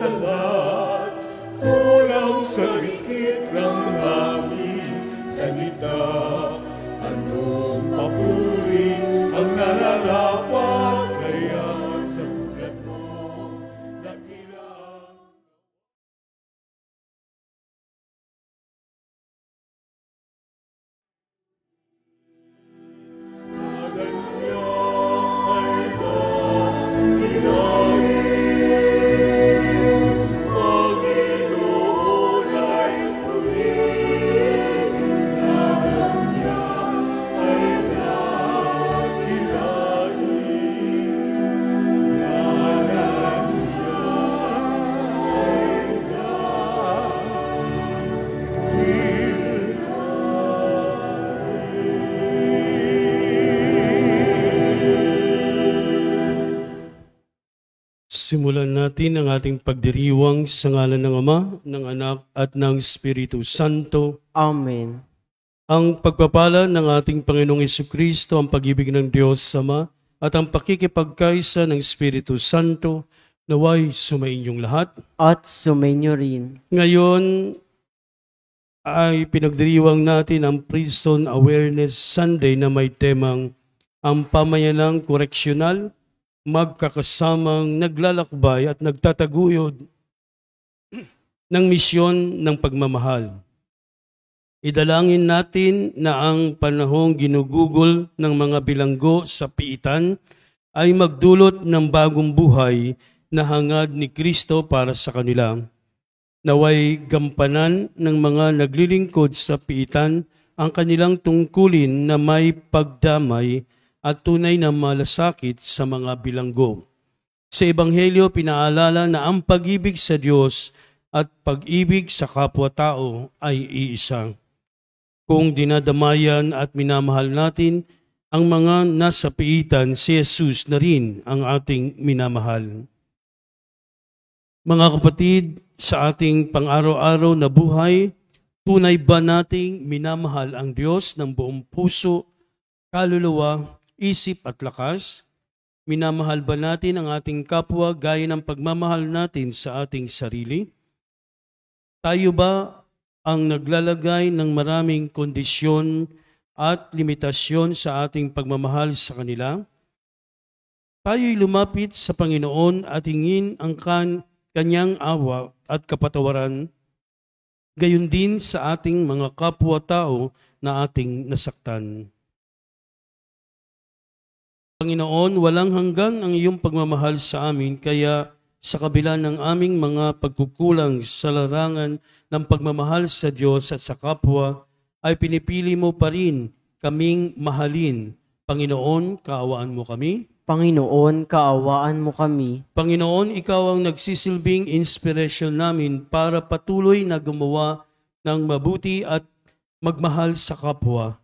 sa lahat, kulang sa likid ng aming salita. Anong papuri ang nararapat kaya sa bulat mo, dakilang Simulan natin ang ating pagdiriwang sa ngalan ng Ama, ng Anak, at ng Espiritu Santo. Amen. Ang pagpapala ng ating Panginoong Jesucristo, ang pag-ibig ng Diyos Ama, at ang pakikipagkaisa ng Espiritu Santo, naway sumainyong lahat. At sumainyo rin. Ngayon ay pinagdiriwang natin ang Prison Awareness Sunday na may temang ang pamayanang koreksyonal, magkakasamang naglalakbay at nagtataguyod ng misyon ng pagmamahal. Idalangin natin na ang panahong ginugugol ng mga bilanggo sa piitan ay magdulot ng bagong buhay na hangad ni Kristo para sa kanila. Naway gampanan ng mga naglilingkod sa piitan ang kanilang tungkulin na may pagdamay at tunay na malasakit sa mga bilanggo. Sa Ebanghelyo, pinaalala na ang pag-ibig sa Diyos at pag-ibig sa kapwa-tao ay iisa. Kung dinadamayan at minamahal natin ang mga nasa piitan, si Jesus na rin ang ating minamahal. Mga kapatid, sa ating pang-araw-araw na buhay, tunay ba nating minamahal ang Diyos ng buong puso, kaluluwa, isip at lakas? Minamahal ba natin ang ating kapwa gaya ng pagmamahal natin sa ating sarili? Tayo ba ang naglalagay ng maraming kondisyon at limitasyon sa ating pagmamahal sa kanila? Tayo'y lumapit sa Panginoon at hingin ang kanyang awa at kapatawaran, gayon din sa ating mga kapwa-tao na ating nasaktan. Panginoon, walang hanggan ang iyong pagmamahal sa amin, kaya sa kabila ng aming mga pagkukulang sa larangan ng pagmamahal sa Diyos at sa kapwa, ay pinipili mo pa rin kaming mahalin. Panginoon, kaawaan mo kami. Panginoon, kaawaan mo kami. Panginoon, ikaw ang nagsisilbing inspirasyon namin para patuloy na gumawa ng mabuti at magmahal sa kapwa.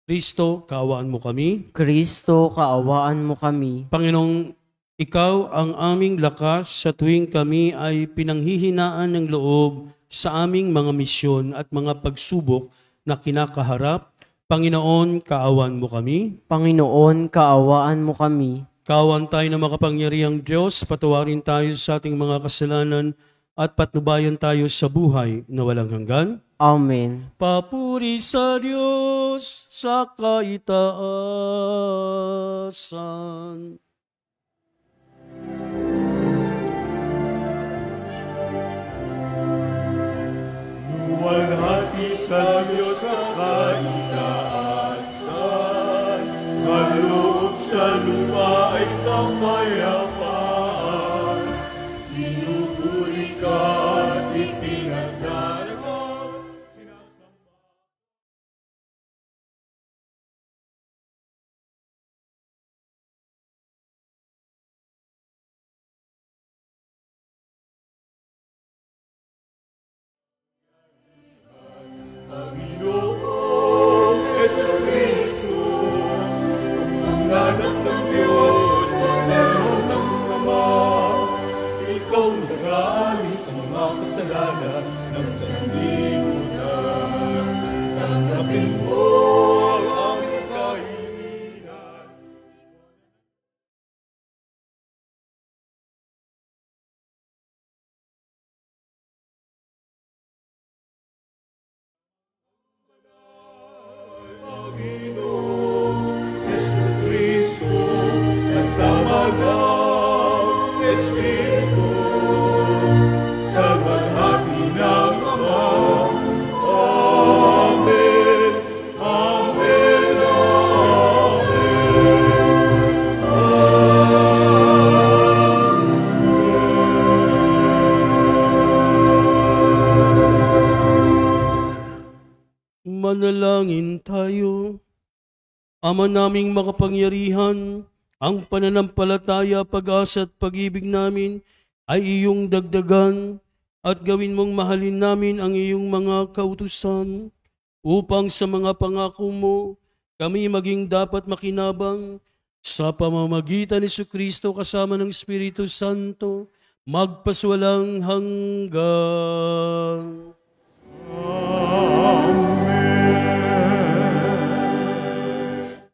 Kristo, kaawaan mo kami. Kristo, kaawaan mo kami. Panginoong, ikaw ang aming lakas sa tuwing kami ay pinanghihinaan ng loob sa aming mga misyon at mga pagsubok na kinakaharap. Panginoon, kaawaan mo kami. Panginoon, kaawaan mo kami. Kaawaan tayo na makapangyarihang Diyos, patawarin tayo sa ating mga kasalanan at patnubayan tayo sa buhay na walang hanggan. Amen. Papuri sa Diyos sa kaitaasan. luwalhati sa Diyos sa kaitaasan, kaloob sa lupa ay kapayapaan, pinupuri ka at ipinagdarama. Panginoong Jesucristo, ang anak ng Diyos, Panginoon ng Ama, ikaw nag-aalis sa mga kasalanan ng sanlibutan. Tanggapin mo Manalangin tayo. Ama naming makapangyarihan, ang pananampalataya, pag-asa at pag-ibig namin ay iyong dagdagan at gawin mong mahalin namin ang iyong mga kautusan upang sa mga pangako mo kami maging dapat makinabang sa pamamagitan ni Jesucristo kasama ng Espiritu Santo magpaswalang hanggan.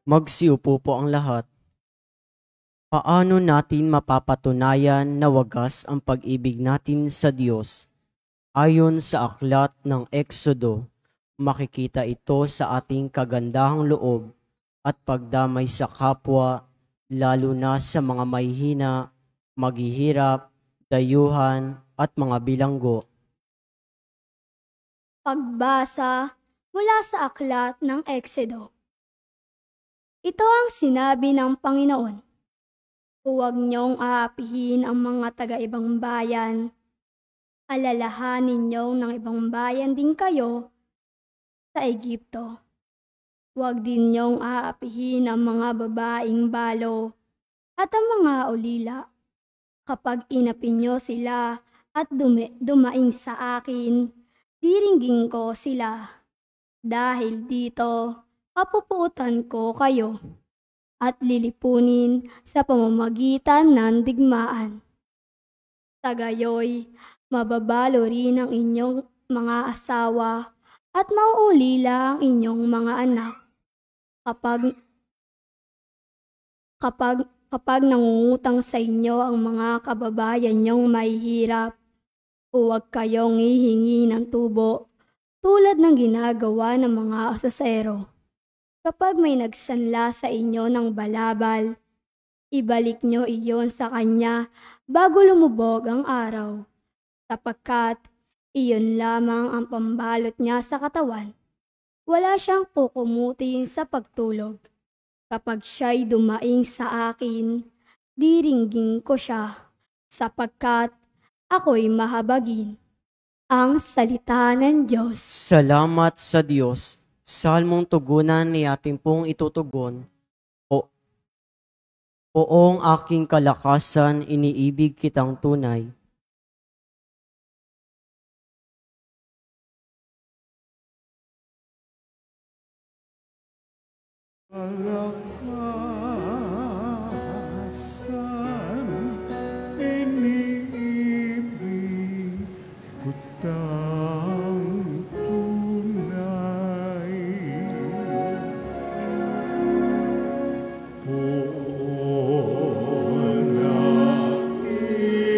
Magsiupo po ang lahat. Paano natin mapapatunayan na wagas ang pag-ibig natin sa Diyos? Ayon sa aklat ng Exodo, makikita ito sa ating kagandahang loob at pagdamay sa kapwa, lalo na sa mga mahihina, maghihirap, dayuhan at mga bilanggo. Pagbasa mula sa aklat ng Exodo. Ito ang sinabi ng Panginoon. Huwag niyong aapihin ang mga taga-ibang bayan. Alalahanin ninyong ng ibang bayan din kayo sa Ehipto. Huwag din niyong aapihin ang mga babaeng balo at ang mga ulila. Kapag inapin niyo sila at dumaing sa akin, diringgin ko sila. Dahil dito, papupuutan ko kayo at lilipunin sa pamamagitan ng digmaan. Tagayoy, mababalo rin ang inyong mga asawa at mauulila ang inyong mga anak. Kapag nangungutang sa inyo ang mga kababayan niyong mahihirap, huwag kayong hihingi ng tubo tulad ng ginagawa ng mga asosero. Kapag may nagsanla sa inyo ng balabal, ibalik nyo iyon sa kanya bago lumubog ang araw, sapagkat iyon lamang ang pambalot niya sa katawan. Wala siyang kukumutin sa pagtulog. Kapag siya'y dumaing sa akin, diringgin ko siya, sapagkat ako'y mahabagin. Ang salita ng Diyos. Salamat sa Diyos. Salmong tugunan ni ating pong itutugon. Poong aking kalakasan, iniibig kitang tunay. Kalakasan, iniibig kitang tunay. Poon aking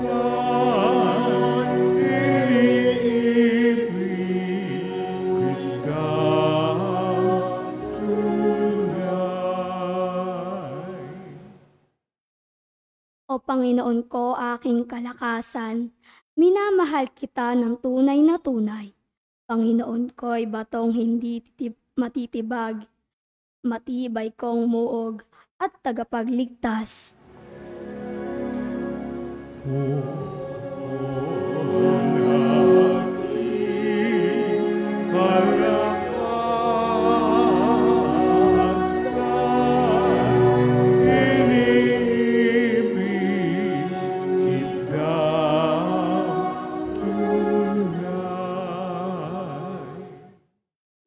kalakasan, iniibig kitang tunay. O Panginoon ko, aking kalakasan, minamahal kita ng tunay na tunay. Panginoon ko'y batong hindi matitibag, matibay kong muog at tagapagligtas.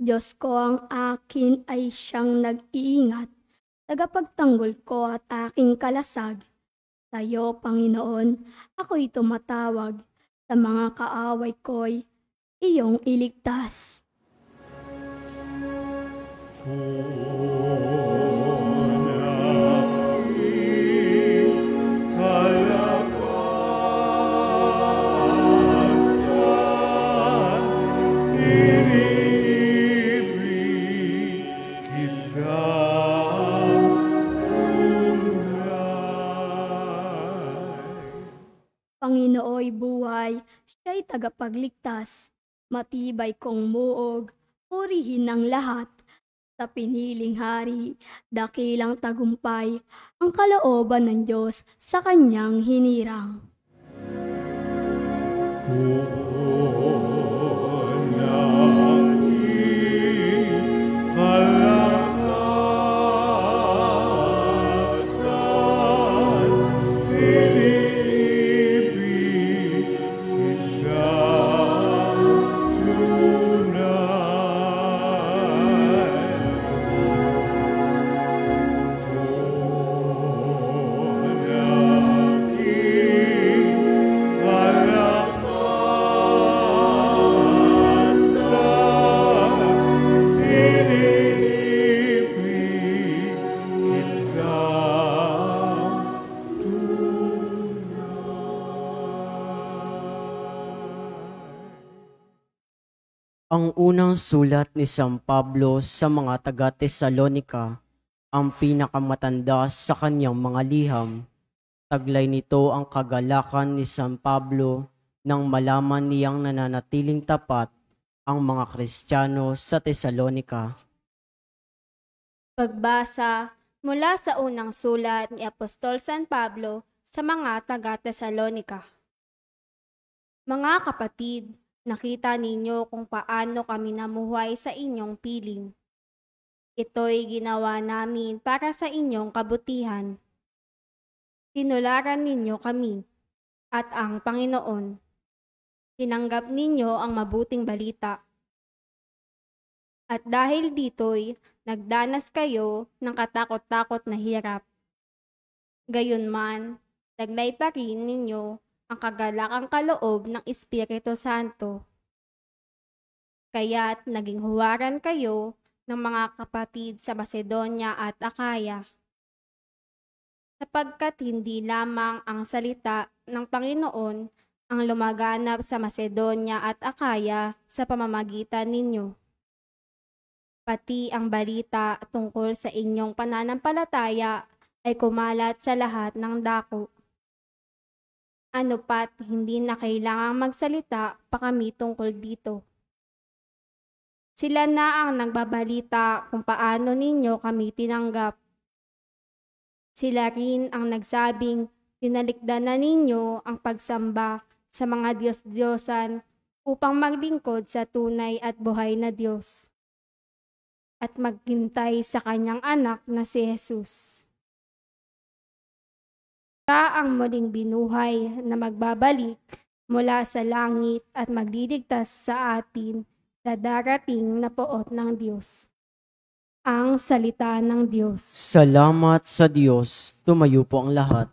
Diyos ko, ang akin ay siyang nag-iingat, tagapagtanggol ko at aking kalasag. Tayo, Panginoon, ako'y tumatawag, sa mga kaaway ko'y iyong iligtas. Panginooy buhay, siya'y tagapagligtas, matibay kong muog, purihin ng lahat. Sa piniling hari, dakilang tagumpay, ang kalooban ng Diyos sa kanyang hinirang. Ang unang sulat ni San Pablo sa mga taga-Tesalonika, ang pinakamatanda sa kanyang mga liham. Taglay nito ang kagalakan ni San Pablo nang malaman niyang nananatiling tapat ang mga Kristiyano sa Tesalonika. Pagbasa mula sa unang sulat ni Apostol San Pablo sa mga taga-Tesalonika. Mga kapatid, nakita ninyo kung paano kami namuhay sa inyong piling. Ito'y ginawa namin para sa inyong kabutihan. Tinularan ninyo kami at ang Panginoon. Tinanggap ninyo ang mabuting balita. At dahil dito'y nagdanas kayo ng katakot-takot na hirap. Gayunman, taglay pa rin ninyo ang kagalakang kaloob ng Espiritu Santo. Kaya't naging huwaran kayo ng mga kapatid sa Macedonia at Akaya. Sapagkat hindi lamang ang salita ng Panginoon ang lumaganap sa Macedonia at Akaya sa pamamagitan ninyo. Pati ang balita tungkol sa inyong pananampalataya ay kumalat sa lahat ng dako. Ano pat hindi na kailangang magsalita pa kami tungkol dito. Sila na ang nagbabalita kung paano ninyo kami tinanggap. Sila rin ang nagsabing tinalikdan na ninyo ang pagsamba sa mga Diyos-Diyosan upang maglingkod sa tunay at buhay na Diyos at maghintay sa kanyang anak na si Jesus. Siya ang muling binuhay na magbabalik mula sa langit at magliligtas sa atin sa darating na poot ng Diyos. Ang salita ng Diyos. Salamat sa Diyos. Tumayo po ang lahat.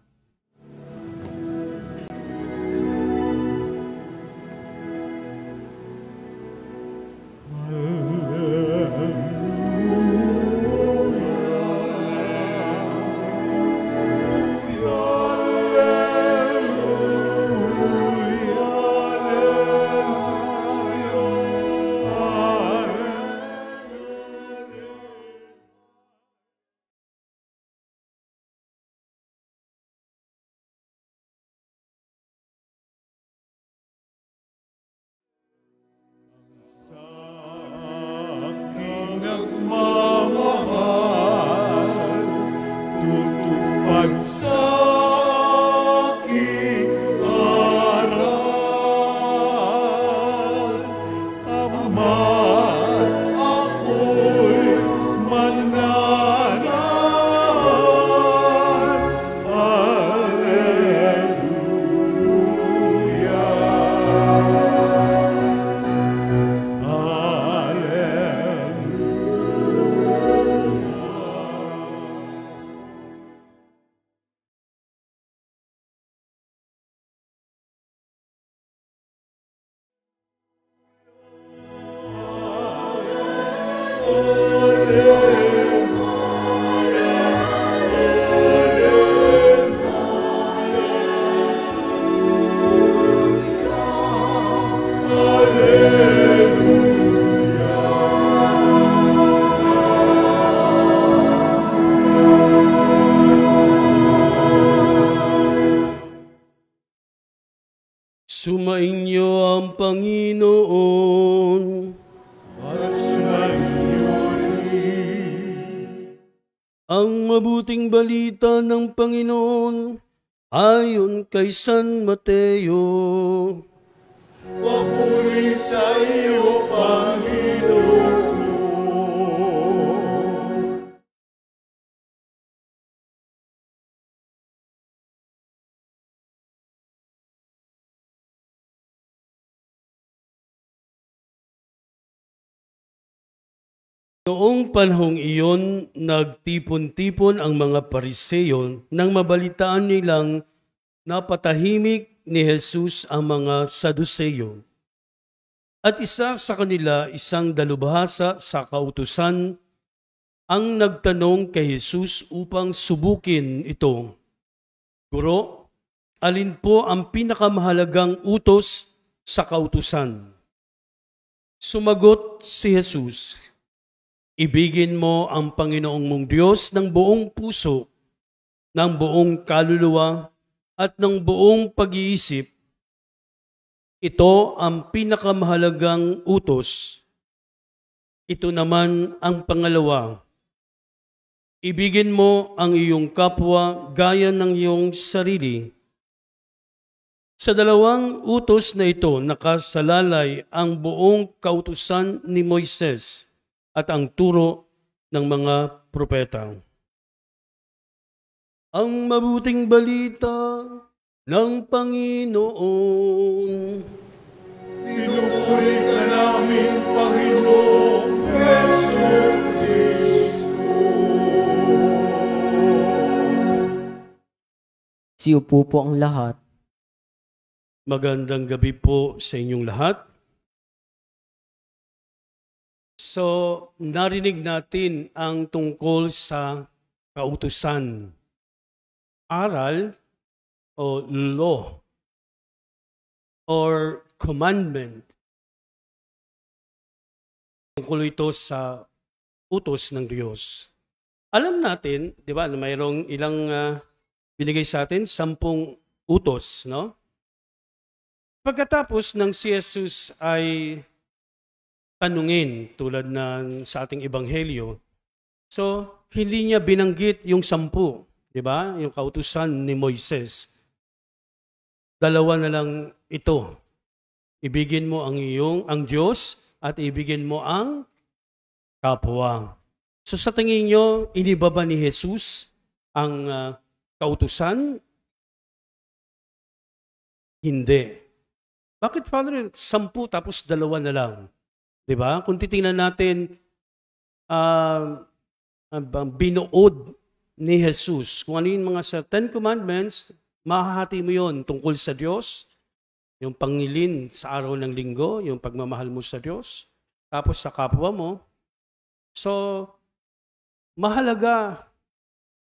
Sumainyo ang Panginoon. Ang mabuting balita ng Panginoon ayon kay San Mateo. Papuri sa iyo, Panginoon. Noong panahong iyon, nagtipon-tipon ang mga Pariseo nang mabalitaan nilang napatahimik ni Jesus ang mga Saduceo. At isa sa kanila, isang dalubhasa sa kautusan, ang nagtanong kay Jesus upang subukin ito. Guro, alin po ang pinakamahalagang utos sa kautusan? Sumagot si Jesus, ibigin mo ang Panginoong mong Diyos ng buong puso, ng buong kaluluwa, at ng buong pag-iisip. Ito ang pinakamahalagang utos. Ito naman ang pangalawa. Ibigin mo ang iyong kapwa gaya ng iyong sarili. Sa dalawang utos na ito, nakasalalay ang buong kautusan ni Moises at ang turo ng mga propeta. Ang mabuting balita ng Panginoon. Pinupuri ka namin, Panginoong Jesucristo. Siupo po ang lahat. Magandang gabi po sa inyong lahat. So, narinig natin ang tungkol sa kautusan. Aral o law or commandment. Tungkol ito sa utos ng Diyos. Alam natin, di ba, na mayroong ilang binigay sa atin, 10 utos, no? Pagkatapos ng si Jesus ay tanungin tulad ng sa ating ebanghelyo, so hindi niya binanggit yung 10, di ba? Yung kautusan ni Moises. 2 na lang ito. Ibigin mo ang Diyos at ibigin mo ang kapwa. So sa tingin nyo, iniba ba ni Jesus ang kautusan? Hindi. Bakit, Father, 10 tapos 2 na lang? Diba? Kung titingnan natin, binuod ni Jesus, kung ano yung mga sa 10 Commandments, mahahati mo yon tungkol sa Diyos, yung pangilin sa araw ng linggo, yung pagmamahal mo sa Diyos, tapos sa kapwa mo. So, mahalaga,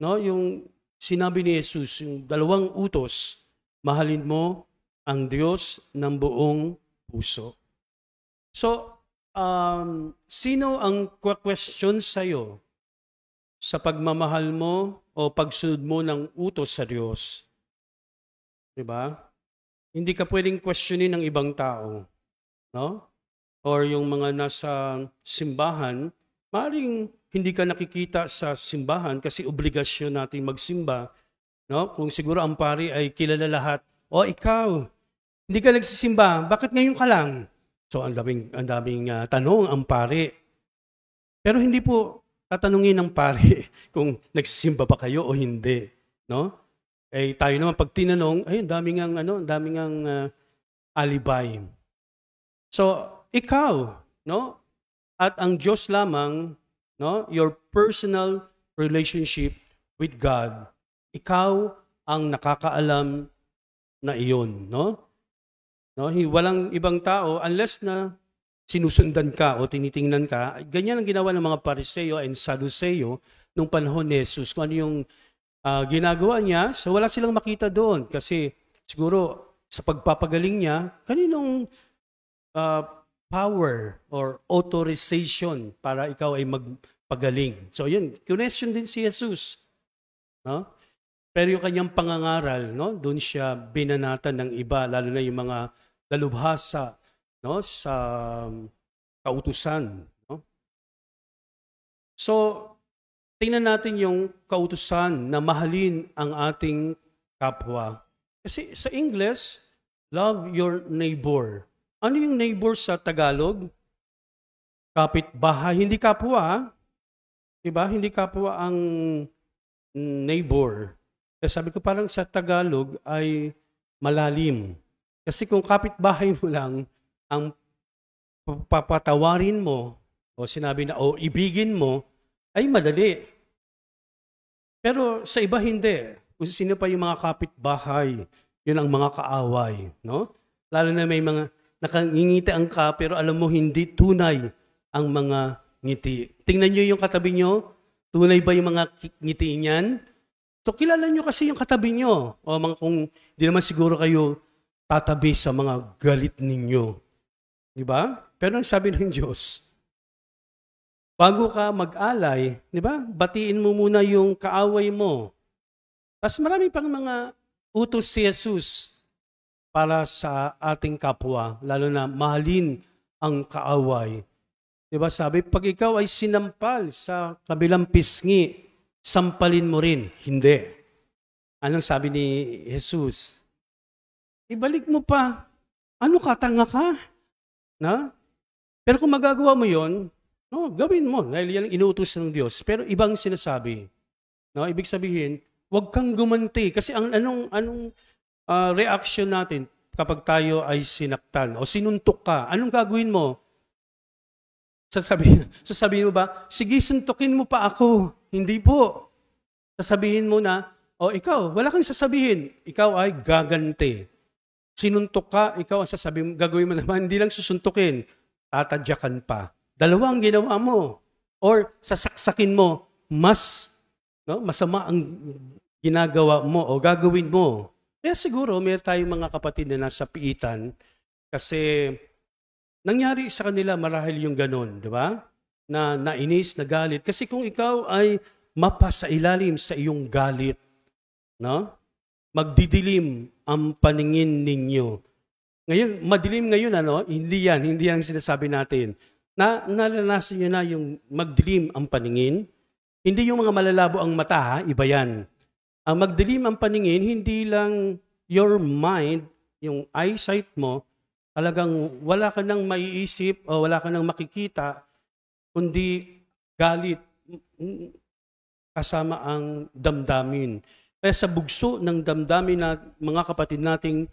no, yung sinabi ni Jesus, yung 2 utos, mahalin mo ang Diyos ng buong puso. So, sino ang question sa'yo sa pagmamahal mo o pagsunod mo ng utos sa Diyos? Diba? Hindi ka pwedeng questionin ng ibang tao, no? Or yung mga nasa simbahan, maaaring hindi ka nakikita sa simbahan kasi obligasyon natin magsimba, no? Kung siguro ang pari ay kilala lahat, o ikaw, hindi ka nagsisimba, bakit ngayon ka lang? So ang daming tanong ang pari. Pero hindi po tatanungin ng pari kung nagsisimba ba kayo o hindi, no? Eh tayo naman pag tinanong, ay daming alibay. So ikaw, no? At ang Diyos lamang, no? Your personal relationship with God. Ikaw ang nakakaalam na iyon, no? No, walang ibang tao unless na sinusundan ka o tinitingnan ka. Ganyan ang ginawa ng mga Pariseo and Saduceo nung panahon ni Jesus. Kung ano yung ginagawa niya, so wala silang makita doon kasi siguro sa pagpapagaling niya, kaninong power or authorization para ikaw ay magpagaling. So yun, question din si Jesus. No? Pero yung kanyang pangangaral, no, doon siya binanatan ng iba, lalo na yung mga dalubhasa, no, sa kautusan. No? So, tingnan natin yung kautusan na mahalin ang ating kapwa. Kasi sa English, love your neighbor. Ano yung neighbor sa Tagalog? Kapitbahay, hindi kapwa. Diba? Hindi kapwa ang neighbor. Kaya sabi ko parang sa Tagalog ay malalim. Kasi kung kapitbahay mo lang, ang papatawarin mo, o sinabi na, o ibigin mo, ay madali. Pero sa iba hindi. Kung sino pa yung mga kapitbahay, yun ang mga kaaway. No? Lalo na may mga nakangingiti ang ka, pero alam mo hindi tunay ang mga ngiti. Tingnan nyo yung katabi nyo, tunay ba yung mga ngiti niyan? So kilala nyo kasi yung katabi nyo. O mga kung di naman siguro kayo tatabi sa mga galit ninyo. Di ba? Pero ang sabi ng Diyos, bago ka mag-alay, di ba? Batiin mo muna yung kaaway mo. Tapos marami pang mga utos si Jesus para sa ating kapwa, lalo na mahalin ang kaaway. Di ba sabi, pag ikaw ay sinampal sa kabilang pisngi, sampalin mo rin. Hindi. Anong sabi ni Jesus? Ibalik mo pa. Ano ka, tanga ka? Na? Pero kung magagawa mo yon, no, gawin mo. Dahil yan ang inuutos ng Diyos. Pero ibang sinasabi. No, ibig sabihin, huwag kang gumanti. Kasi anong reaction natin kapag tayo ay sinaktan o sinuntok ka? Anong gagawin mo? Sasabihin mo ba, sige, suntukin mo pa ako. Hindi po. Sasabihin mo na, o ikaw, wala kang sasabihin. Ikaw ay gaganti. Sinuntok ka, ikaw ang sasabihin, gagawin mo naman, hindi lang susuntukin, tatadyakan pa. Dalawang ginawa mo. Or sasaksakin mo, masama ang ginagawa mo o gagawin mo. Kaya siguro, may tayong mga kapatid na nasa piitan kasi nangyari sa kanila marahil yung ganon, di ba? Na nainis, nagalit. Kasi kung ikaw ay mapasailalim sa iyong galit, no? Magdidilim ang paningin ninyo. Ngayon, madilim ngayon, hindi yan sinasabi natin. Nalanasan nyo na yung magdilim ang paningin. Hindi yung mga malalabo ang mata, iba yan. Ang magdilim ang paningin, hindi lang your mind, yung eyesight mo, talagang wala ka nang maiisip o wala ka nang makikita, kundi galit kasama ang damdamin. Kaya sa bugso ng damdamin na mga kapatid nating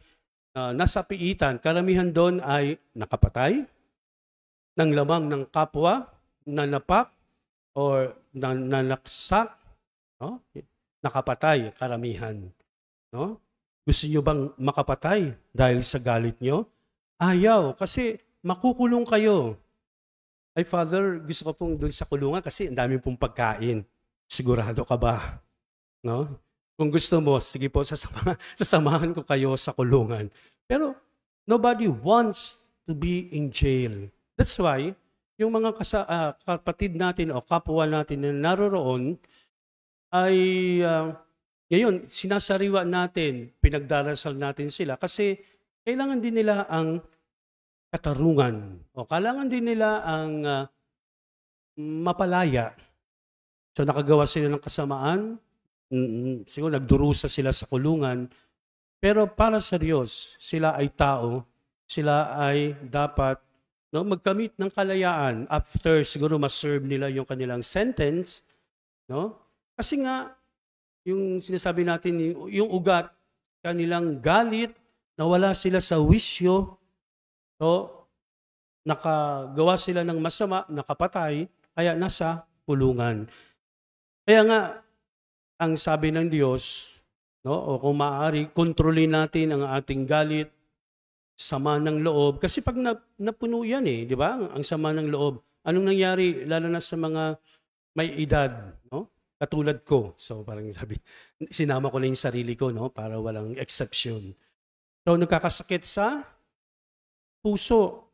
nasa piitan, karamihan doon ay nakapatay, ng lamang ng kapwa, nanapak, or nanaksak, no? Nakapatay, karamihan. No? Gusto nyo bang makapatay dahil sa galit nyo? Ayaw, kasi makukulong kayo. Ay, Father, gusto ko pong doon sa kulungan kasi ang dami pong pagkain. Sigurado ka ba? No? Kung gusto mo, sige po, sasamahan ko kayo sa kulungan. Pero nobody wants to be in jail. That's why, yung mga kapatid natin o kapwa natin na naroroon ay ngayon, sinasariwa natin, pinagdarasal natin sila kasi kailangan din nila ang katarungan o kailangan din nila ang mapalaya. So nakagawa sila ng kasamaan, siguro nagdurusa sila sa kulungan, pero para sa Diyos, sila ay tao, sila ay dapat magkamit ng kalayaan after siguro ma-serve nila yung kanilang sentence, no? Kasi nga, yung sinasabi natin, yung ugat, kanilang galit, nawala sila sa wisyo, so nakagawa sila ng masama, nakapatay, kaya nasa kulungan. Kaya nga, ang sabi ng Diyos, no, o kung maaari, kontrolin natin ang ating galit, sama ng loob. Kasi pag napuno yan di ba? Ang sama ng loob. Anong nangyari, lalo na sa mga may edad, no? Katulad ko. So parang sabi, sinama ko na yung sarili ko, no? Para walang exception. So nagkakasakit sa puso.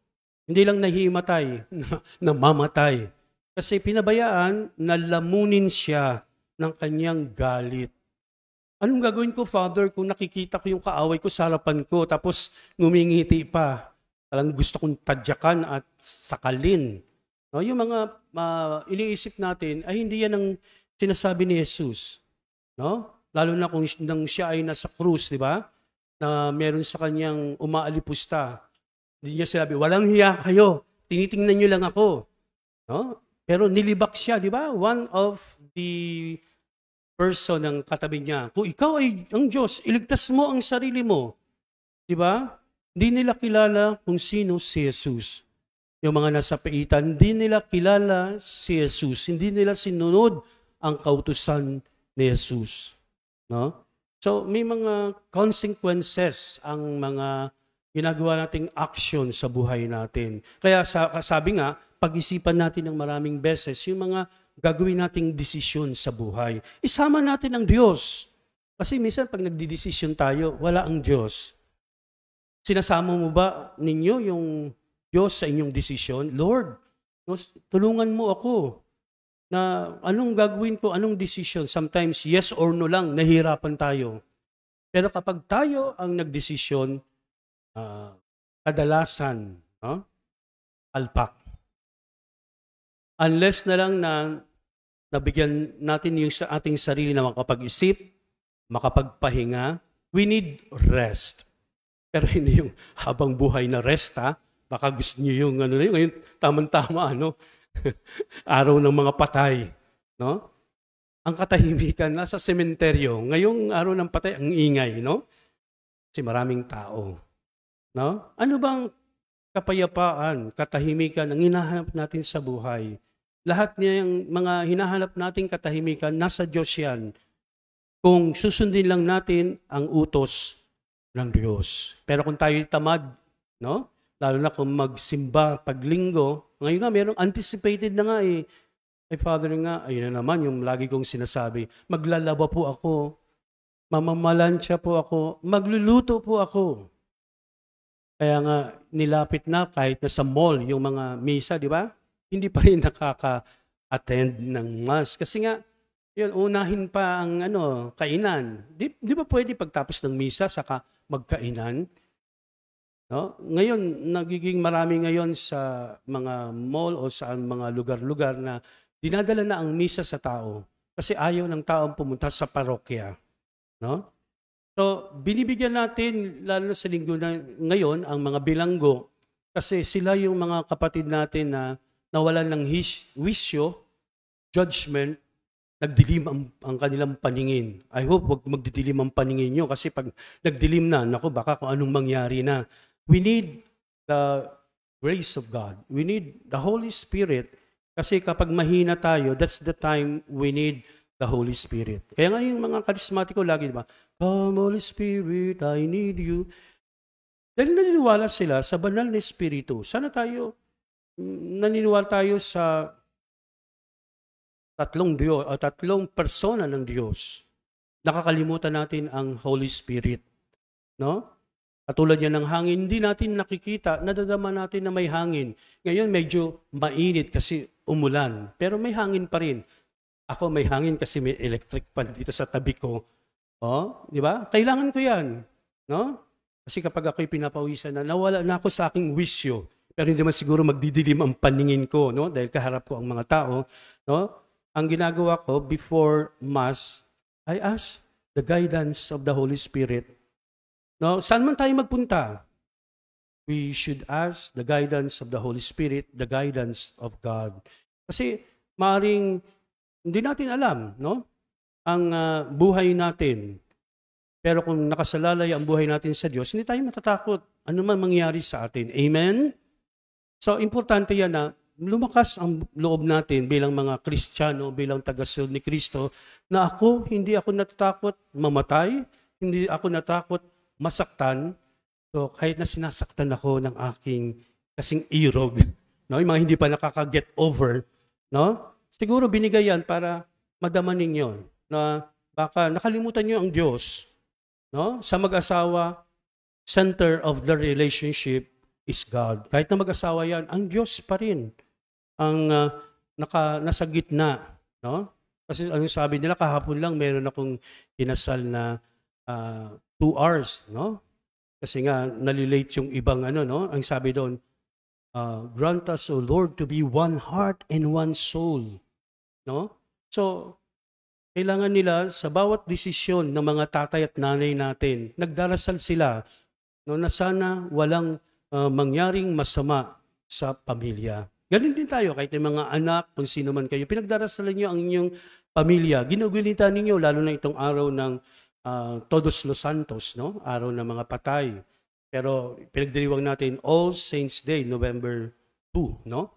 Hindi lang nahimatay, namamatay. Kasi pinabayaan na lamunin siya ng kanyang galit. Anong gagawin ko, Father, kung nakikita ko yung kaaway ko sa harapan ko, tapos ngumingiti pa? Talagang gusto kong tadyakan at sakalin. No, yung mga iniisip natin, ay hindi yan ang sinasabi ni Jesus. No? Lalo na kung nang siya ay nasa krus, di ba? Na meron sa kanyang umaalipusta. Hindi niya sinabi, walang hiya kayo, tinitingnan niyo lang ako. No? Pero nilibak siya, di ba? One of the person ng katabi niya, kung ikaw ay ang Diyos, iligtas mo ang sarili mo. Di ba? Hindi nila kilala kung sino si Jesus. Yung mga nasa paitan, hindi nila kilala si Jesus. Hindi nila sinunod ang kautusan ni Jesus. No? So, may mga consequences ang mga ginagawa nating action sa buhay natin. Kaya sabi nga, pag-isipan natin ng maraming beses yung mga gagawin nating desisyon sa buhay. Isama natin ang Diyos. Kasi minsan pag nagdidesisyon tayo, wala ang Diyos. Sinasama mo ba ninyo yung Diyos sa inyong desisyon? Lord, tulungan mo ako na anong gagawin ko, anong desisyon. Sometimes yes or no lang, nahihirapan tayo. Pero kapag tayo ang nagdesisyon, kadalasan, alpak. Unless na lang na nabigyan natin yung sa ating sarili na makapag-isip, makapagpahinga, we need rest. Pero hindi yung habang buhay na rest, baka gusto niyo yung ngayon tamang-tama, araw ng mga patay, no? Ang katahimikan nasa sementeryo. Ngayong araw ng patay, ang ingay, no? Kasi maraming tao, no? Ano bang kapayapaan, katahimikan ang hinahanap natin sa buhay? Lahat ng mga hinahanap nating katahimikan, nasa Diyos yan. Kung susundin lang natin ang utos ng Diyos. Pero kung tayo tamad, no? Lalo na kung magsimba paglinggo, ngayon nga, merong anticipated na nga eh. Ay, Father nga, ayun na naman yung lagi kong sinasabi, maglalaba po ako, mamamalansya po ako, magluluto po ako. Kaya nga, nilapit na kahit na sa mall, yung mga misa, di ba? Hindi pa rin nakaka-attend ng mass. Kasi nga, yun, unahin pa ang kainan. Di ba pwede pagtapos ng misa, saka magkainan? No? Ngayon, nagiging marami ngayon sa mga mall o sa mga lugar-lugar na dinadala na ang misa sa tao kasi ayaw ng taong pumunta sa parokya. No? So, binibigyan natin, lalo sa linggo na ngayon, ang mga bilanggo kasi sila yung mga kapatid natin na nawalan ng wisyo, judgment, nagdilim ang kanilang paningin. I hope wag magdidilim ang paningin nyo kasi pag nagdilim na, naku, baka kung anong mangyari na. We need the grace of God. We need the Holy Spirit. Kasi kapag mahina tayo, that's the time we need the Holy Spirit. Kaya nga yung mga karismatiko lagi, diba? Come, Holy Spirit, I need you. Dahil naniniwala sila sa banal na Espiritu. Sana tayo, naniniwala tayo sa tatlong persona ng Diyos. Nakakalimutan natin ang Holy Spirit. No? Katulad yan ng hangin, hindi natin nakikita, nadadama natin na may hangin. Ngayon medyo mainit kasi umulan, pero may hangin pa rin. Ako may hangin kasi may electric fan dito sa tabi ko. Oh, di ba? Kailangan ko yan. No? Kasi kapag ako'y pinapawisan na, nawala na ako sa aking wisyo. Pero hindi man siguro magdidilim ang paningin ko, no? Dahil kaharap ko ang mga tao. No? Ang ginagawa ko before Mass, I ask the guidance of the Holy Spirit. No, saan man tayo magpunta, we should ask the guidance of the Holy Spirit, the guidance of God. Kasi maaaring hindi natin alam, no? Ang buhay natin. Pero kung nakasalalay ang buhay natin sa Diyos, hindi tayo matatakot ano man mangyari sa atin. Amen? So, importante yan na lumakas ang loob natin bilang mga Kristiyano, bilang tagasunod ni Kristo, na hindi ako natatakot mamatay, hindi ako natakot masaktan. So, kahit na sinasaktan ako ng aking kasing irog, no? Yung mga hindi pa nakaka-get over, no? Siguro binigay yan para madama ninyo na baka nakalimutan nyo ang Diyos. No? Sa mag-asawa, center of the relationship is God. Kahit na mag-asawa yan, ang Diyos pa rin ang nasa gitna. No? Kasi ang sabi nila, kahapon lang meron akong kinasal na 2 hours, no? Kasi nga nalilate yung ibang no? Ang sabi doon, grant us, O Lord, to be one heart and one soul, no? So, kailangan nila sa bawat desisyon ng mga tatay at nanay natin, nagdarasal sila, no, na sana walang mangyaring masama sa pamilya. Ganun din tayo, kahit yung mga anak, kung sino man kayo, pinagdarasalan niyo ang inyong pamilya. Ginugunita ninyo, lalo na itong araw ng Todos los Santos, no? Araw ng mga patay. Pero pinagdiriwang natin All Saints Day, November 2, no?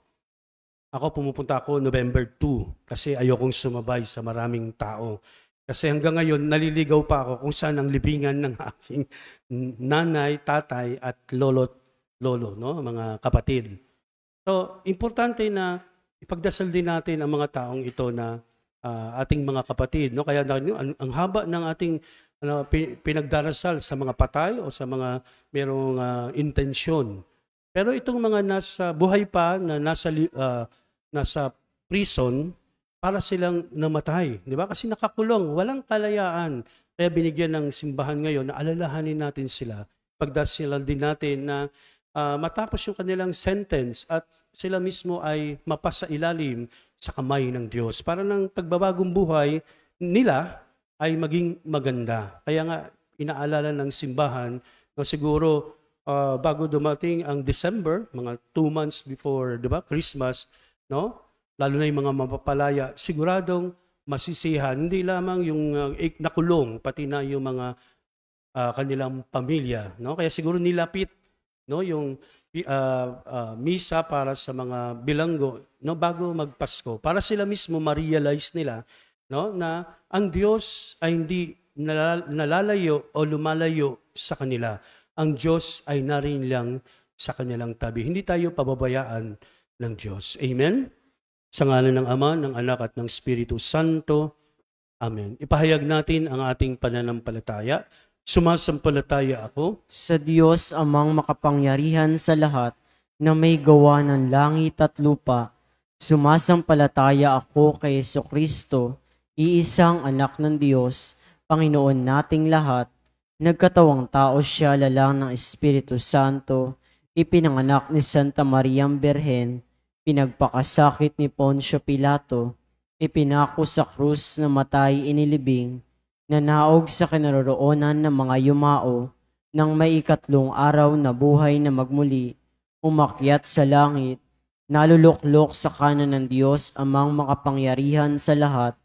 Pumupunta ako November 2 kasi ayokong sumabay sa maraming tao. Kasi hanggang ngayon, naliligaw pa ako kung saan ang libingan ng aking nanay, tatay, at lolo, no? Mga kapatid. So, importante na ipagdasal din natin ang mga taong ito na ating mga kapatid, no? Kaya ang haba ng ating pinagdarasal sa mga patay o sa mga merong intensyon. Pero itong mga nasa buhay pa na nasa prison, para silang namatay, di ba? Kasi nakakulong, walang kalayaan. Kaya binigyan ng simbahan ngayon na alalahanin natin sila. Pagdasilan din natin na matapos yung kanilang sentence at sila mismo ay mapasa ilalim sa kamay ng Diyos para ng pagbabagong buhay nila ay maging maganda. Kaya nga, inaalala ng simbahan na siguro bago dumating ang December, mga 2 months before, di ba, Christmas, no? Lalo na yung mga mapapalaya, siguradong masisihan, hindi lamang yung nakulong, pati na yung mga kanilang pamilya, no? Kaya siguro nilapit, no, yung misa para sa mga bilanggo, no, bago magpasko, para sila mismo ma-realize nila, no, na ang Diyos ay hindi nalalayo o lumalayo sa kanila. Ang Diyos ay narin lang sa kanilang tabi. Hindi tayo pababayaan ng Diyos. Amen? Sa ngalan ng Ama, ng Anak at ng Espiritu Santo. Amen. Ipahayag natin ang ating pananampalataya. Sumasampalataya ako Sa Diyos amang makapangyarihan sa lahat na may gawa ng langit at lupa. Sumasampalataya ako kay Jesucristo, iisang anak ng Diyos, Panginoon nating lahat. Nagkatawang tao siya lalang ng Espiritu Santo, ipinanganak ni Santa Mariang Berhen, pinagpakasakit ni Poncio Pilato, ipinako sa krus na matay inilibing, nanaog sa kinaroroonan ng mga yumao, nang may 3 araw na buhay na magmuli, umakyat sa langit, naluluklok sa kanan ng Diyos amang makapangyarihan sa lahat,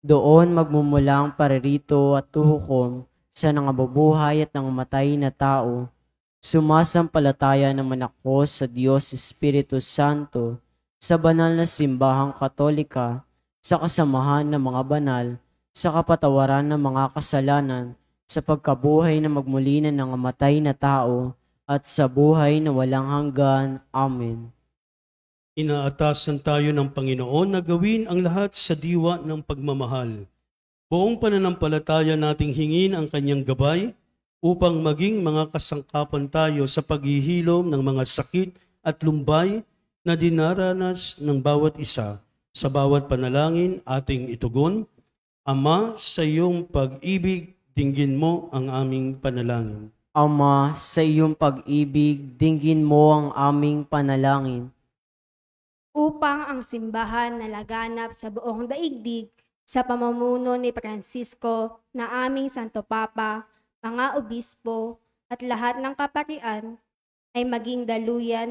doon magmumulang paririto at tuhukom sa nangabubuhay at nangamatay na tao. Sumasampalataya naman ako sa Diyos Espiritu Santo, sa banal na simbahang katolika, sa kasamahan ng mga banal, sa kapatawaran ng mga kasalanan, sa pagkabuhay na magmuli na nangamatay na tao, at sa buhay na walang hanggan. Amen. Inaatasan tayo ng Panginoon na gawin ang lahat sa diwa ng pagmamahal. Buong pananampalataya nating hingin ang kanyang gabay upang maging mga kasangkapan tayo sa paghihilom ng mga sakit at lumbay na dinaranas ng bawat isa. Sa bawat panalangin ating itugon, Ama, sa iyong pag-ibig, dinggin mo ang aming panalangin. Ama, sa iyong pag-ibig, dinggin mo ang aming panalangin. Upang ang simbahan na laganap sa buong daigdig sa pamumuno ni Francisco na aming Santo Papa, mga obispo at lahat ng kaparian ay maging daluyan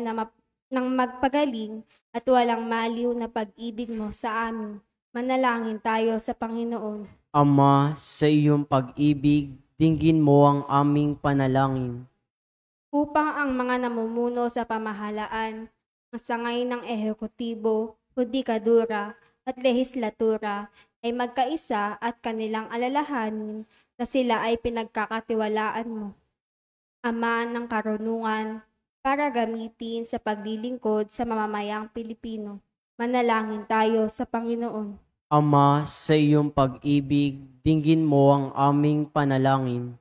ng magpagaling at walang maliw na pag-ibig mo sa amin. Manalangin tayo sa Panginoon. Ama, sa iyong pag-ibig, dinggin mo ang aming panalangin. Upang ang mga namumuno sa pamahalaan, ang sangay ng ehekutibo, hudikadura at lehislatura ay magkaisa at kanilang alalahanin na sila ay pinagkakatiwalaan mo. Ama ng karunungan, para gamitin sa paglilingkod sa mamamayang Pilipino. Manalangin tayo sa Panginoon. Ama, sa iyong pag-ibig, dinggin mo ang aming panalangin.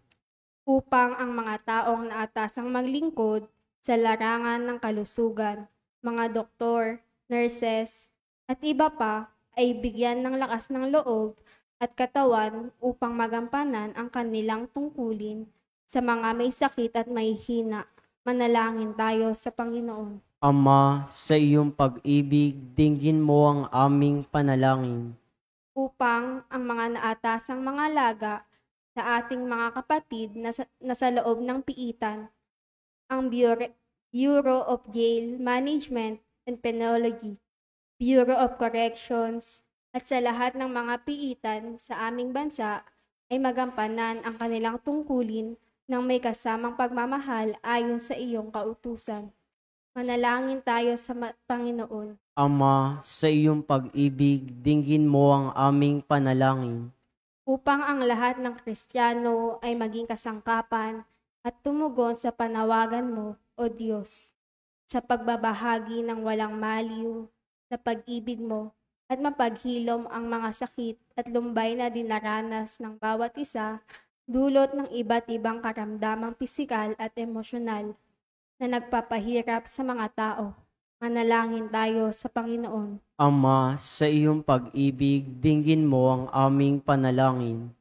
Upang ang mga taong naatasang maglingkod sa larangan ng kalusugan, mga doktor, nurses, at iba pa ay bigyan ng lakas ng loob at katawan upang magampanan ang kanilang tungkulin sa mga may sakit at may hina. Manalangin tayo sa Panginoon. Ama, sa iyong pag-ibig, dinggin mo ang aming panalangin. Upang ang mga naatasang mga laga sa ating mga kapatid na sa loob ng piitan, ang Bureau of Jail Management and Penology, Bureau of Corrections, at sa lahat ng mga piitan sa aming bansa ay magampanan ang kanilang tungkulin ng may kasamang pagmamahal ayon sa iyong kautusan. Manalangin tayo sa Panginoon. Ama, sa iyong pag-ibig, dinggin mo ang aming panalangin. Upang ang lahat ng Kristiyano ay maging kasangkapan at tumugon sa panawagan mo, O Diyos, sa pagbabahagi ng walang maliw sa pag-ibig mo at mapaghilom ang mga sakit at lumbay na dinaranas ng bawat isa dulot ng iba't ibang karamdamang pisikal at emosyonal na nagpapahirap sa mga tao. Manalangin tayo sa Panginoon. Ama, sa iyong pag-ibig, dinggin mo ang aming panalangin.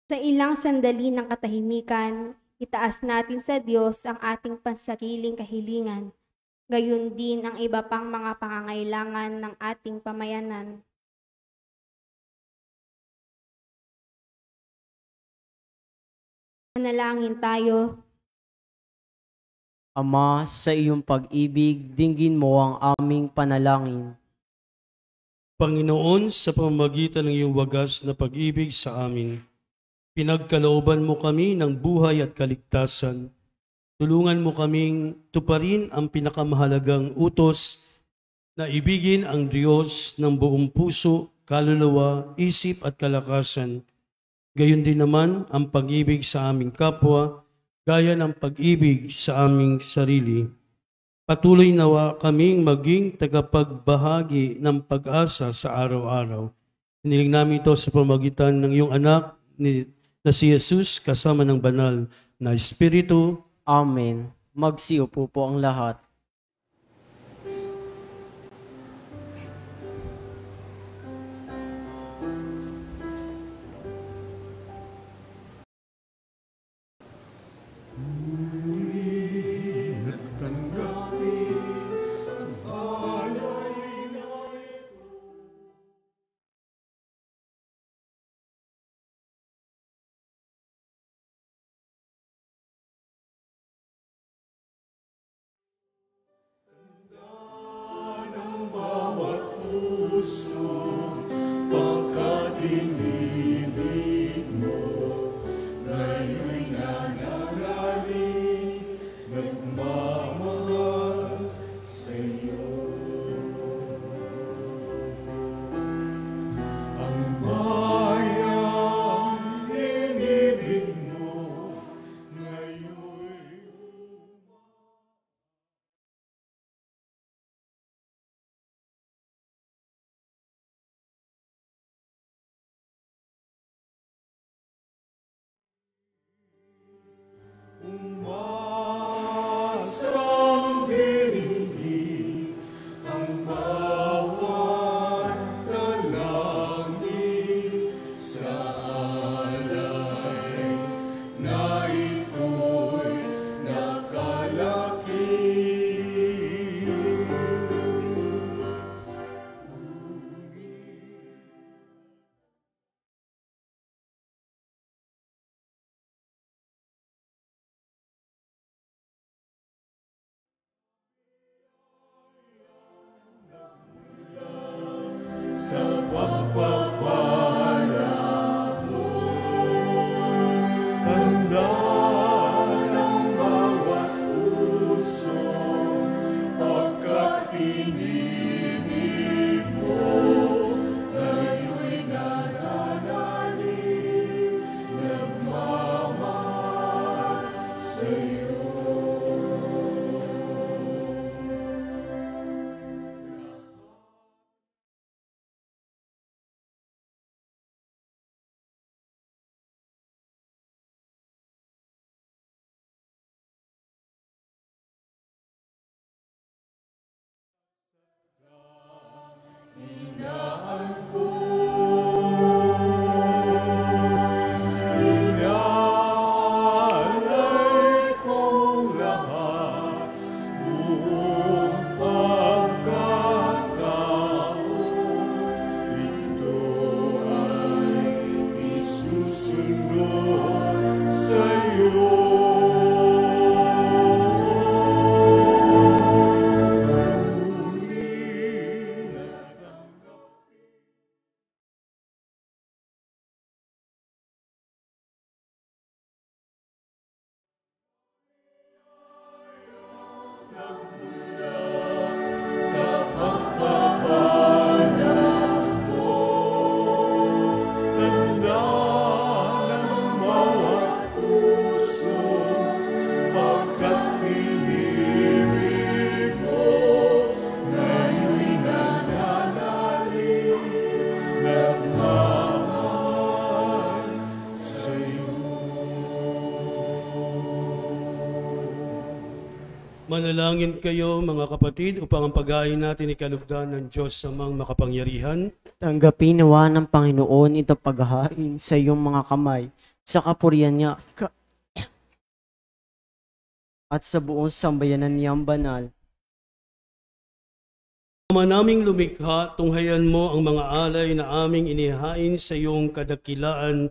Sa ilang sandali ng katahimikan, itaas natin sa Diyos ang ating pansariling kahilingan, gayon din ang iba pang mga pangangailangan ng ating pamayanan. Manalangin tayo. Ama, sa iyong pag-ibig, dinggin mo ang aming panalangin. Panginoon, sa pamamagitan ng iyong wagas na pag-ibig sa amin, pinagkalooban mo kami ng buhay at kaligtasan. Tulungan mo kaming tuparin ang pinakamahalagang utos na ibigin ang Diyos ng buong puso, kaluluwa, isip at kalakasan. Gayon din naman ang pag-ibig sa aming kapwa, gaya ng pag-ibig sa aming sarili. Patuloy nawa kaming maging tagapagbahagi ng pag-asa sa araw-araw. Hiniling namin ito sa pamamagitan ng iyong anak na si Jesus kasama ng banal na Espiritu. Amen. Magsiupo po ang lahat. Manalangin kayo mga kapatid upang ang pag-aay natin ikalugdan ng Diyos amang makapangyarihan. Tanggapin nawa ng Panginoon ito paghahain sa iyong mga kamay, sa kapurihan niya at sa buong sambayanan niyang banal. Ama naming lumikha, tunghayan mo ang mga alay na aming inihain sa iyong kadakilaan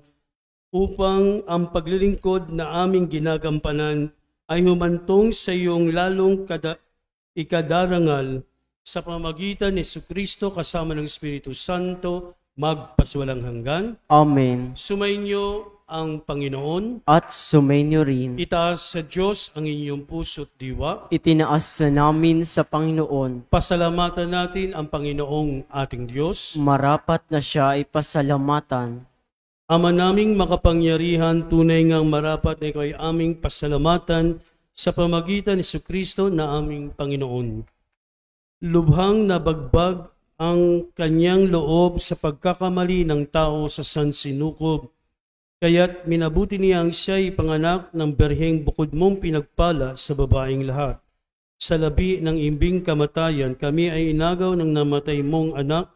upang ang paglilingkod na aming ginagampanan ay humantong sa iyong lalong ikadarangal sa pamamagitan ni Jesucristo kasama ng Espiritu Santo magpaswalang hanggan. Amen. Sumainyo ang Panginoon. At sumainyo rin. Itaas sa Diyos ang inyong puso't diwa. Itinaas sa namin sa Panginoon. Pasalamatan natin ang Panginoong ating Diyos. Marapat na siya ay pasalamatan. Ama naming makapangyarihan, tunay ngang marapat na ikaw ay aming pasalamatan sa pamagitan ni Jesucristo na aming Panginoon. Lubhang nabagbag ang kanyang loob sa pagkakamali ng tao sa sansinukob, kaya't minabuti niyang siya'y panganak ng berheng bukod mong pinagpala sa babaeng lahat. Sa labi ng imbing kamatayan, kami ay inagaw ng namatay mong anak.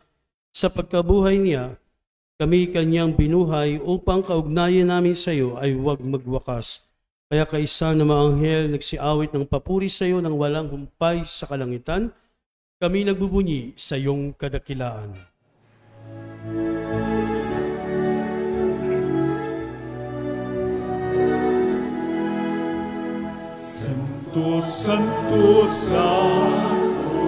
Sa pagkabuhay niya, kami kanyang binuhay upang kaugnayan namin sa iyo ay huwag magwakas. Kaya kaisa na maanghel nagsiawit ng papuri sa iyo nang walang humpay sa kalangitan, kami nagbubunyi sa iyong kadakilaan. Santo, Santo, Santo,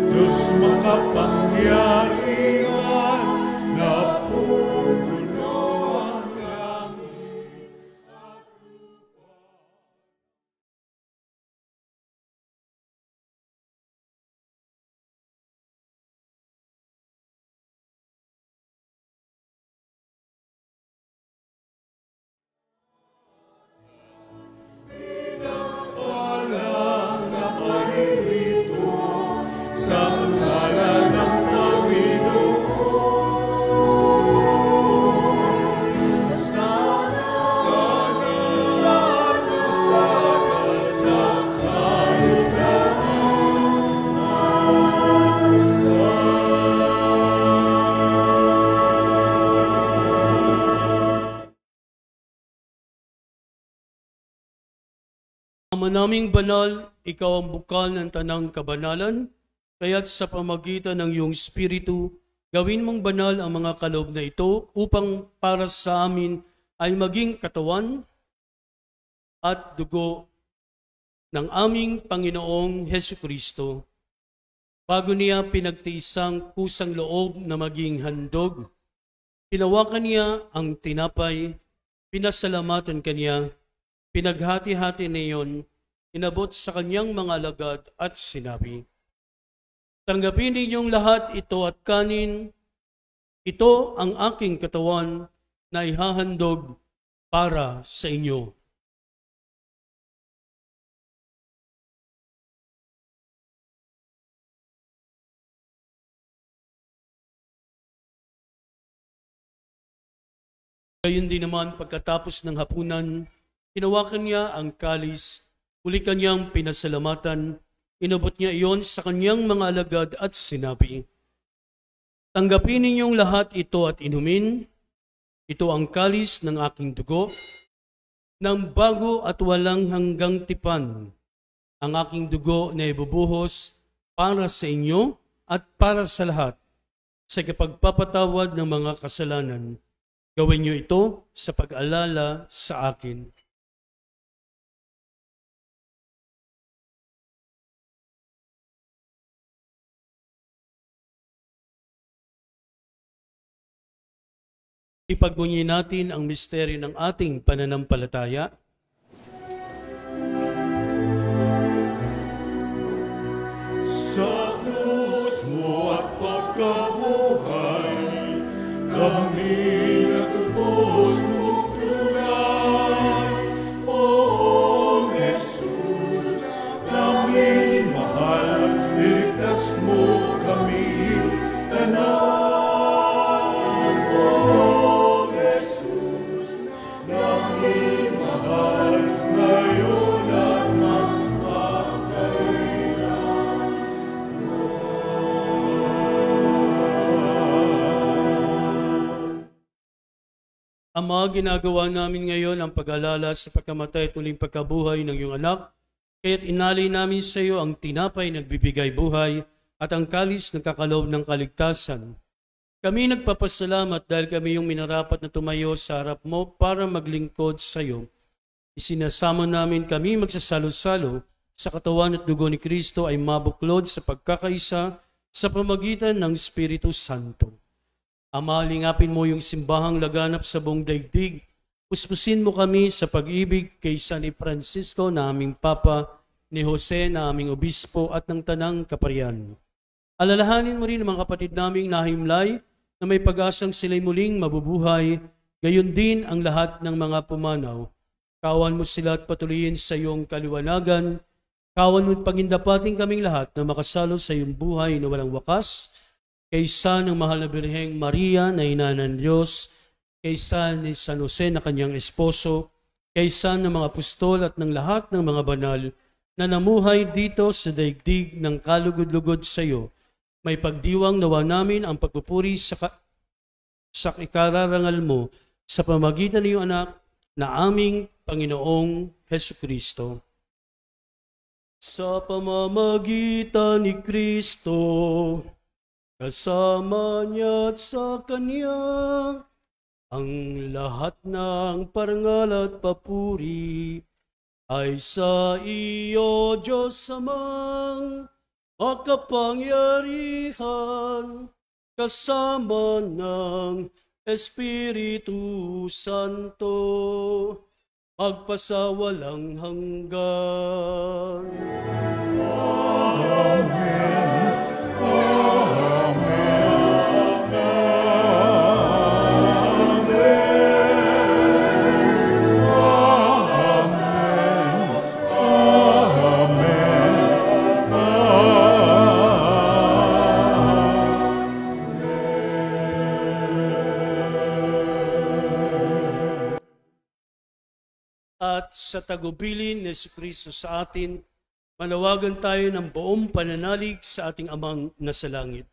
Diyos makapangyarihan, na pupuno ang langit at lupa. Walang naparirito sa ngalan ng Panginoon. Sana sa Ama naming banal, ikaw ang bukal ng tanang kabanalan, kaya't sa pamagitan ng iyong Espiritu, gawin mong banal ang mga kaloob na ito upang para sa amin ay maging katawan at dugo ng aming Panginoong Hesukristo. Bago niya pinagtiisang kusang loob na maging handog, pinawakan niya ang tinapay, pinasalamatan kaniya, pinaghati-hati niyon, inabot sa kanyang mga alagad at sinabi, "Tanggapin ninyong lahat ito at kanin, ito ang aking katawan na ihahandog para sa inyo." Gayon din naman pagkatapos ng hapunan, hinawakan niya ang kalis, muli kanyang pinasalamatan, inabot niya iyon sa kanyang mga alagad at sinabi, "Tanggapin ninyong lahat ito at inumin, ito ang kalis ng aking dugo, ng bago at walang hanggang tipan, ang aking dugo na ibubuhos para sa inyo at para sa lahat, sa kapagpapatawad ng mga kasalanan. Gawin niyo ito sa pag-alala sa akin." Ipagbunyi natin ang misteryo ng ating pananampalataya. Sa krus mo at pagkabuhay, kami natubos mong tunay. O Jesus, kami mahal, iligtas mo kami tanan. O Jesus, kami mahal, Ama, ginagawa namin ngayon ang pag-alala sa pagkamatay at muling pagkabuhay ng iyong anak, kaya't inalay namin sa iyo ang tinapay nagbibigay buhay at ang kalis ng kakaloob ng kaligtasan. Kami nagpapasalamat dahil kami yung minarapat na tumayo sa harap mo para maglingkod sa iyo. Isinasama namin kami magsasalo-salo sa katawan at dugo ni Kristo ay mabuklod sa pagkakaisa sa pamagitan ng Espiritu Santo. Ama, lingapin mo yung simbahang laganap sa buong daigdig. Puspusin mo kami sa pag-ibig kay San Francisco na aming Papa, ni Jose na aming Obispo at ng Tanang Kaparian. Alalahanin mo rin ang mga kapatid naming nahimlay na may pag-asang sila'y muling mabubuhay, gayon din ang lahat ng mga pumanaw. Kawan mo sila at patuloyin sa iyong kaliwanagan. Kawan mo at pagindapating kaming lahat na makasalo sa iyong buhay na walang wakas, kaysa ng mahal na Birheng Maria na ina ng Diyos, kaysa ni San Jose na kanyang esposo, kaysa ng mga apostol at ng lahat ng mga banal na namuhay dito sa daigdig ng kalugod-lugod sa iyo. May pagdiwang nawa namin ang pagpupuri sa ikararangal mo sa pamagitan ng iyong anak na aming Panginoong Hesukristo. Sa pamamagitan ni Kristo, kasama niya at sa Kanya, ang lahat ng parangal at papuri ay sa iyo, Diyos Amang makapangyarihan, kasama ng Espiritu Santo, magpasawalang hanggan. Amen. At sa tagubilin ni Jesucristo sa atin, manawagan tayo ng buong pananalig sa ating Amang nasa langit.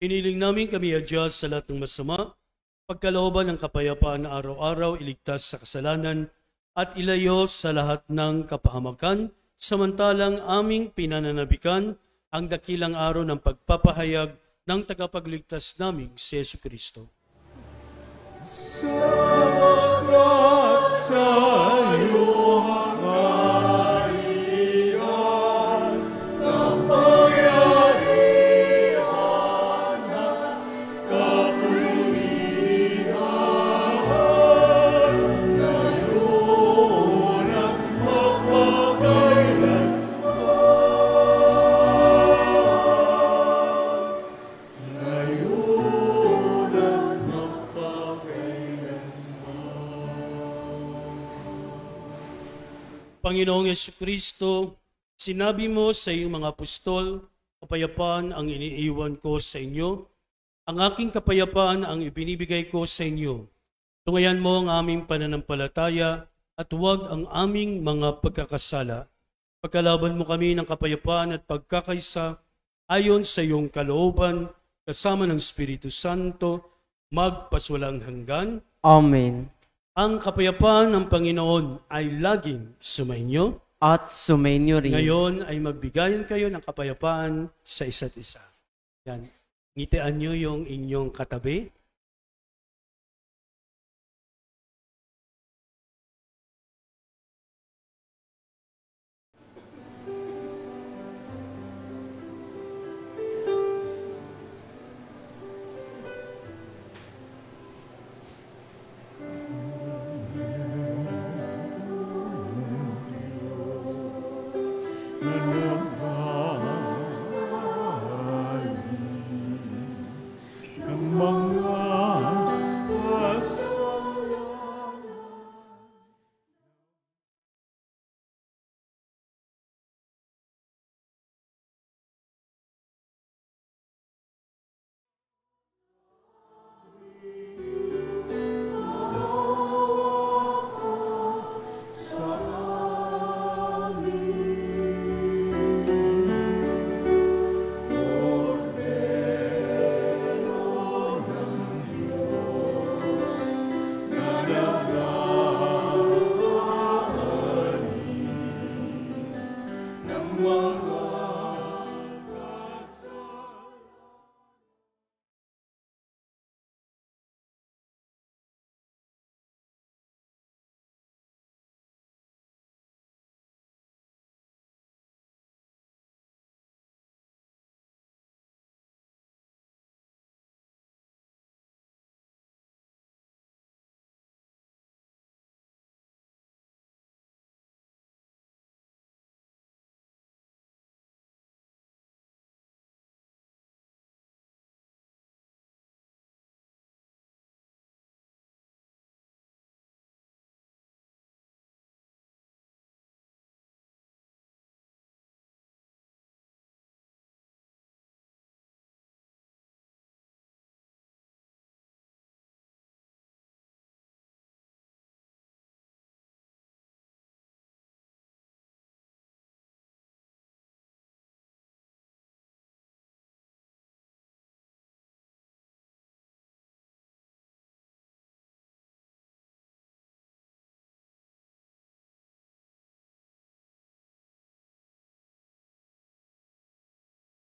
Iniling namin kami adya sa lahat ng masama, pagkalooban ng kapayapaan na araw-araw iligtas sa kasalanan at ilayo sa lahat ng kapahamakan, samantalang aming pinananabikan ang dakilang araw ng pagpapahayag ng tagapagligtas naming si Jesucristo. Salamat sa iyo, Hari. Panginoong Yesukristo, sinabi mo sa iyong mga apostol, kapayapaan ang iniiwan ko sa inyo, ang aking kapayapaan ang ibinibigay ko sa inyo. Tungayan mo ang aming pananampalataya at huwag ang aming mga pagkakasala. Pagkalaban mo kami ng kapayapaan at pagkakaisa ayon sa iyong kalooban, kasama ng Espiritu Santo, magpaswalang hanggan. Amen. Ang kapayapaan ng Panginoon ay laging sumainyo. At sumainyo rin. Ngayon ay magbigayan kayo ng kapayapaan sa isa't isa. Yan. Ngitian nyo yung inyong katabi.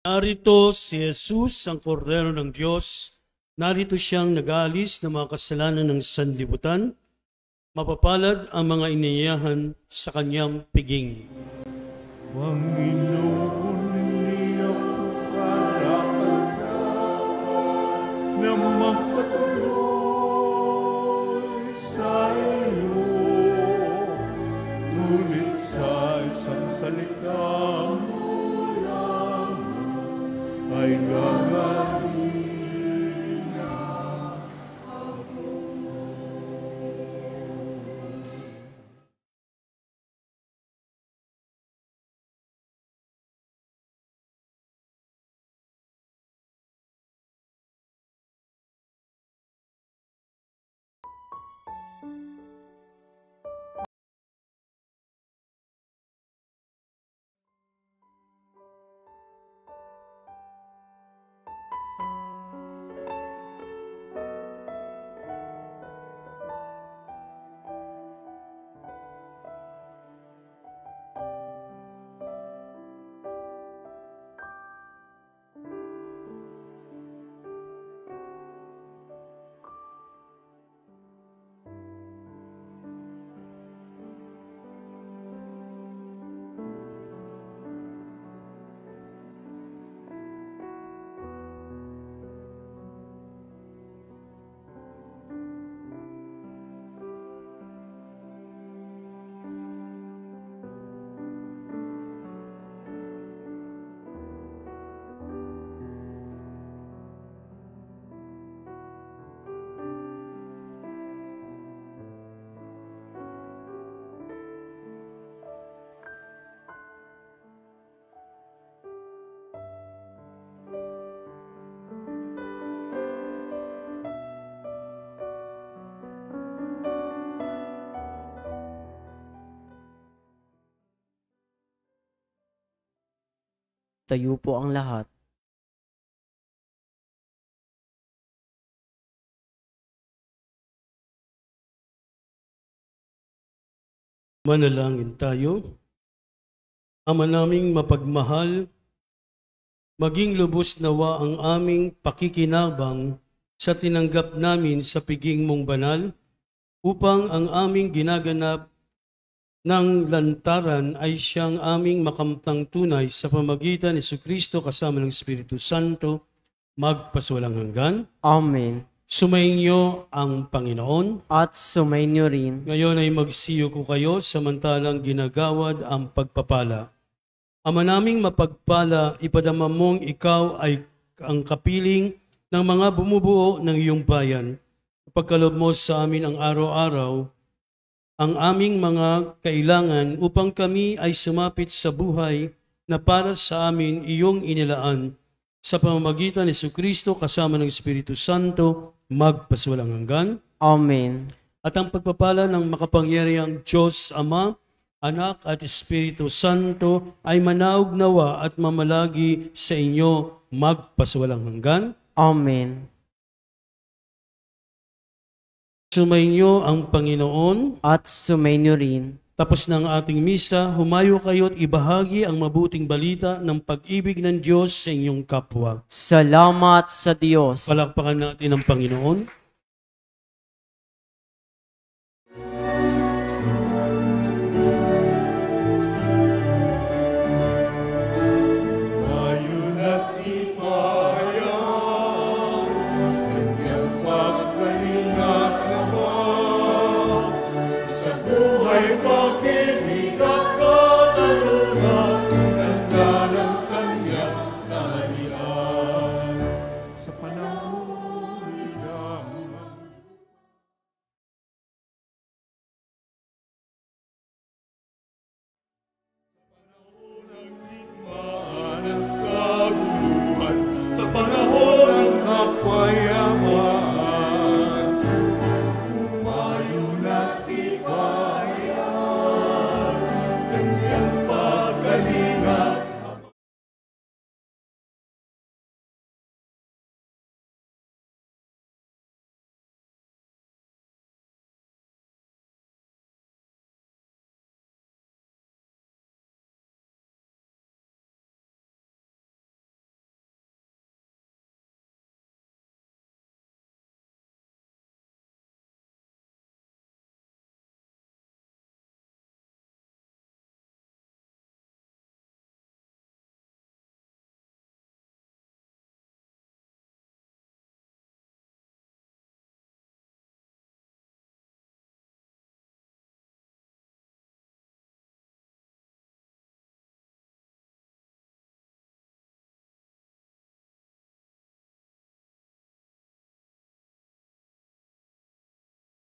Narito si Jesus, ang kordero ng Diyos. Narito siyang nag-aalis ng mga kasalanan ng sanlibutan. Mapapalad ang mga iniyahan sa kanyang piging. Panginoon, hindi ako karapat-dapat na magpatuloy sa iyo. Ngunit sa isang salita mo lamang ay gagaling na ako. Magtayo po ang lahat. Manalangin tayo. Ama naming mapagmahal, maging lubos nawa ang aming pakikinabang sa tinanggap namin sa piging mong banal, upang ang aming ginaganap ng lantaran ay siyang aming makamtang tunay sa pamagitan ni Jesucristo kasama ng Espiritu Santo, magpaswalang hanggan. Amen. Sumainyo ang Panginoon. At sumainyo rin. Ngayon ay magsiyo ko kayo samantalang ginagawad ang pagpapala. Ama naming mapagpala, ipadama mong ikaw ay ang kapiling ng mga bumubuo ng iyong bayan. Pagkalob mo sa amin ang araw-araw, ang aming mga kailangan upang kami ay sumapit sa buhay na para sa amin iyong inilaan sa pamamagitan ni Jesucristo kasama ng Espiritu Santo, magpaswalang hanggan. Amen. At ang pagpapala ng makapangyarihang Diyos Ama, Anak at Espiritu Santo ay manaog nawa at mamalagi sa inyo magpaswalang hanggan. Amen. Sumainyo ang Panginoon. At sumainyo rin. Tapos ng ating misa, humayo kayo at ibahagi ang mabuting balita ng pag-ibig ng Diyos sa inyong kapwa. Salamat sa Diyos. Palakpakan natin ang Panginoon.